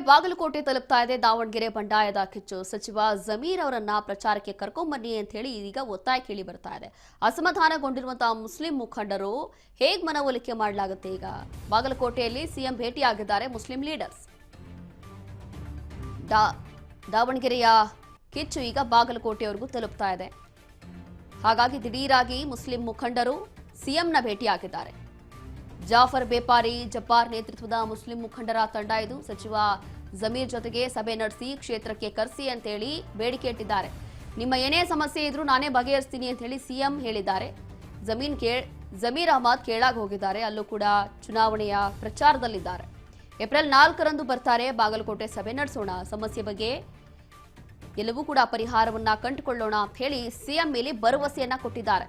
ಬಾಗಲಕೋಟೆ ತಲುಪ್ತಾ ಇದೆ ದಾವಣಗೆರೆ ಬಂಡಾಯದ ಕಿಚ್ಚು. ಸಚಿವ ಜಮೀರ್ ಅವರನ್ನ ಪ್ರಚಾರಕ್ಕೆ ಕರ್ಕೊಂಬನ್ನಿ ಅಂತ ಹೇಳಿ ಇದೀಗ ಒತ್ತಾಯ ಕೇಳಿ ಬರ್ತಾ ಇದೆ. ಅಸಮಾಧಾನಗೊಂಡಿರುವಂತಹ ಮುಸ್ಲಿಂ ಮುಖಂಡರು ಹೇಗೆ ಮನವೊಲಿಕೆ ಮಾಡಲಾಗುತ್ತೆ? ಈಗ ಬಾಗಲಕೋಟೆಯಲ್ಲಿ ಸಿಎಂ ಭೇಟಿಯಾಗಿದ್ದಾರೆ ಮುಸ್ಲಿಂ ಲೀಡರ್ಸ್. ದಾವಣಗೆರೆಯ ಕಿಚ್ಚು ಈಗ ಬಾಗಲಕೋಟೆಯವರೆಗೂ ತಲುಪ್ತಾ ಇದೆ. ಹಾಗಾಗಿ ದಿಢೀರಾಗಿ ಮುಸ್ಲಿಂ ಮುಖಂಡರು ಸಿಎಂನ ಭೇಟಿಯಾಗಿದ್ದಾರೆ. ಜಾಫರ್ ಬೇಪಾರಿ ಜಬ್ಬಾರ್ ನೇತೃತ್ವದ ಮುಸ್ಲಿಂ ಮುಖಂಡರ ತಂಡ ಇದು ಸಚಿವ ಜಮೀರ್ ಜೊತೆಗೆ ಸಭೆ ನಡೆಸಿ ಕ್ಷೇತ್ರಕ್ಕೆ ಕರೆಸಿ ಅಂತೇಳಿ ಬೇಡಿಕೆ ಇಟ್ಟಿದ್ದಾರೆ. ನಿಮ್ಮ ಏನೇ ಸಮಸ್ಯೆ ಇದ್ರೂ ನಾನೇ ಬಗೆಹರಿಸ್ತೀನಿ ಅಂತ ಹೇಳಿ ಸಿಎಂ ಹೇಳಿದ್ದಾರೆ. ಜಮೀರ್ ಅಹಮದ್ ಕೇಳಾಗ್ ಹೋಗಿದ್ದಾರೆ. ಅಲ್ಲೂ ಕೂಡ ಚುನಾವಣೆಯ ಪ್ರಚಾರದಲ್ಲಿದ್ದಾರೆ. ಏಪ್ರಿಲ್ 4ರಂದು ಬರ್ತಾರೆ. ಬಾಗಲಕೋಟೆ ಸಭೆ ನಡೆಸೋಣ, ಸಮಸ್ಯೆ ಬಗ್ಗೆ ಎಲ್ಲವೂ ಕೂಡ ಪರಿಹಾರವನ್ನ ಕಂಡುಕೊಳ್ಳೋಣ ಅಂತ ಹೇಳಿ ಸಿಎಂ ಮೇಲೆ ಭರವಸೆಯನ್ನ ಕೊಟ್ಟಿದ್ದಾರೆ.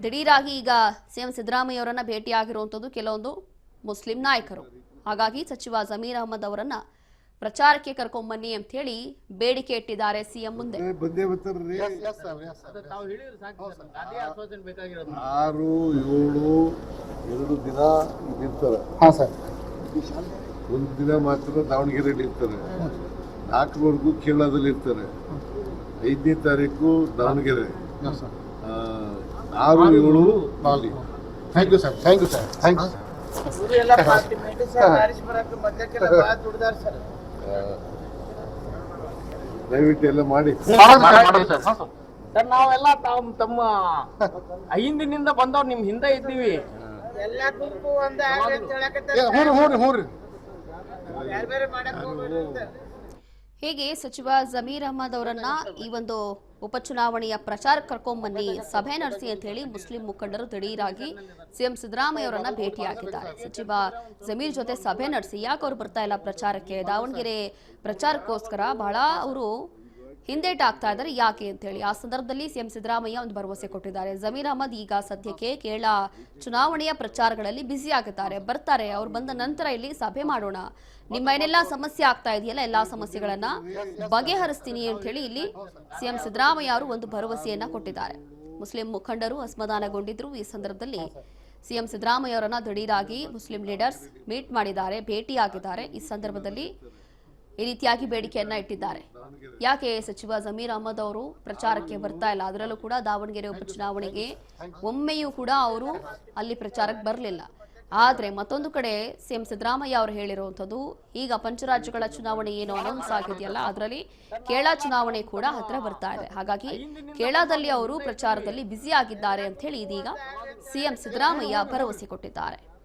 ದಿಢೀರಾಗಿ ಈಗ ಸಿಎಂ ಸಿದ್ದರಾಮಯ್ಯ ಅವರನ್ನ ಭೇಟಿಯಾಗಿರುವಂಥದ್ದು ಕೆಲವೊಂದು ಮುಸ್ಲಿಂ ನಾಯಕರು. ಹಾಗಾಗಿ ಸಚಿವ ಜಮೀರ್ ಅಹಮದ್ ಅವರನ್ನ ಪ್ರಚಾರಕ್ಕೆ ಕರ್ಕೊಂಬನ್ನಿ ಅಂತ ಹೇಳಿ ಬೇಡಿಕೆ ಇಟ್ಟಿದ್ದಾರೆ ಸಿಎಂ ಮುಂದೆ. 6, 7 2 ದಿನ ಇರ್ತಾರೆ. ಒಂದು ದಿನ ಮಾತ್ರ ದಾವಣಗೆರೆಯಲ್ಲಿ ಇರ್ತಾರೆ. 4ರವರೆಗೂ ಕೇರಳದಲ್ಲಿ ಇರ್ತಾರೆ. 5ನೇ ತಾರೀಕು ದಾವಣಗೆರೆ, 6, 7 ಬಾಲಿ. Thank you sir. ದಯವಿಟ್ಟು ಎಲ್ಲ ಮಾಡಿ ಸರ್. ನಾವೆಲ್ಲ ತಮ್ಮ ಹಿಂದಿನಿಂದ ಬಂದವ್ರು ನಿಮ್ ಹಿಂದೆ ಇದ್ದೀವಿ. ಹೀಗೆ ಸಚಿವ ಜಮೀರ್ ಅಹಮದ್ ಅವರನ್ನ ಈ ಒಂದು ಉಪಚುನಾವಣೆಯ ಪ್ರಚಾರಕ್ಕೆ ಕರ್ಕೊಂಬನ್ನಿ, ಸಭೆ ನಡೆಸಿ ಅಂತ ಹೇಳಿ ಮುಸ್ಲಿಂ ಮುಖಂಡರು ದಿಢೀರಾಗಿ ಸಿಎಂ ಸಿದ್ದರಾಮಯ್ಯ ಅವರನ್ನ ಭೇಟಿಯಾಗಿದ್ದಾರೆ. ಸಚಿವ ಜಮೀರ್ ಜೊತೆ ಸಭೆ ನಡೆಸಿ ಯಾಕೆ ಅವ್ರು ಬರ್ತಾ ಇಲ್ಲ ಪ್ರಚಾರಕ್ಕೆ, ದಾವಣಗೆರೆ ಪ್ರಚಾರಕ್ಕೋಸ್ಕರ ಬಹಳ ಅವರು ಹಿಂದೇಟ್ ಆಗ್ತಾ ಇದ್ದಾರೆ ಯಾಕೆ ಅಂತ ಹೇಳಿ ಆ ಸಂದರ್ಭದಲ್ಲಿ ಸಿಎಂ ಸಿದ್ದರಾಮಯ್ಯ ಒಂದು ಭರವಸೆ ಕೊಟ್ಟಿದ್ದಾರೆ. ಜಮೀರ್ ಅಹಮದ್ ಈಗ ಸದ್ಯಕ್ಕೆ ಕೇರಳ ಚುನಾವಣೆಯ ಪ್ರಚಾರಗಳಲ್ಲಿ ಬ್ಯುಸಿ ಆಗಿದ್ದಾರೆ, ಬರ್ತಾರೆ. ಅವ್ರು ಬಂದ ನಂತರ ಇಲ್ಲಿ ಸಭೆ ಮಾಡೋಣ, ನಿಮ್ಮ ಏನೆಲ್ಲ ಸಮಸ್ಯೆ ಆಗ್ತಾ ಇದೆಯಲ್ಲ ಎಲ್ಲಾ ಸಮಸ್ಯೆಗಳನ್ನ ಬಗೆಹರಿಸ್ತೀನಿ ಅಂತ ಹೇಳಿ ಇಲ್ಲಿ ಸಿಎಂ ಸಿದ್ದರಾಮಯ್ಯ ಅವರು ಒಂದು ಭರವಸೆಯನ್ನ ಕೊಟ್ಟಿದ್ದಾರೆ. ಮುಸ್ಲಿಂ ಮುಖಂಡರು ಅಸಮಾಧಾನಗೊಂಡಿದ್ರು. ಈ ಸಂದರ್ಭದಲ್ಲಿ ಸಿಎಂ ಸಿದ್ದರಾಮಯ್ಯ ಅವರನ್ನ ದಿಢೀರಾಗಿ ಮುಸ್ಲಿಂ ಲೀಡರ್ಸ್ ಮೀಟ್ ಮಾಡಿದ್ದಾರೆ, ಭೇಟಿಯಾಗಿದ್ದಾರೆ. ಈ ಸಂದರ್ಭದಲ್ಲಿ ಈ ರೀತಿಯಾಗಿ ಬೇಡಿಕೆಯನ್ನ ಇಟ್ಟಿದ್ದಾರೆ. ಯಾಕೆ ಸಚಿವ ಜಮೀರ್ ಅಹಮದ್ ಅವರು ಪ್ರಚಾರಕ್ಕೆ ಬರ್ತಾ ಇಲ್ಲ? ಅದರಲ್ಲೂ ಕೂಡ ದಾವಣಗೆರೆ ಉಪಚುನಾವಣೆಗೆ ಒಮ್ಮೆಯೂ ಕೂಡ ಅವರು ಅಲ್ಲಿ ಪ್ರಚಾರಕ್ಕೆ ಬರಲಿಲ್ಲ. ಆದ್ರೆ ಮತ್ತೊಂದು ಕಡೆ ಸಿಎಂ ಸಿದ್ದರಾಮಯ್ಯ ಅವರು ಹೇಳಿರುವಂಥದ್ದು, ಈಗ ಪಂಚರಾಜ್ಯಗಳ ಚುನಾವಣೆ ಏನು ಅನೌನ್ಸ್ ಆಗಿದೆಯಲ್ಲ, ಅದರಲ್ಲಿ ಕೇರಳ ಚುನಾವಣೆ ಕೂಡ ಹತ್ರ ಬರ್ತಾ ಇದೆ. ಹಾಗಾಗಿ ಕೇರಳದಲ್ಲಿ ಅವರು ಪ್ರಚಾರದಲ್ಲಿ ಬ್ಯುಸಿ ಆಗಿದ್ದಾರೆ ಅಂತ ಹೇಳಿ ಇದೀಗ ಸಿಎಂ ಸಿದ್ದರಾಮಯ್ಯ ಭರವಸೆ ಕೊಟ್ಟಿದ್ದಾರೆ.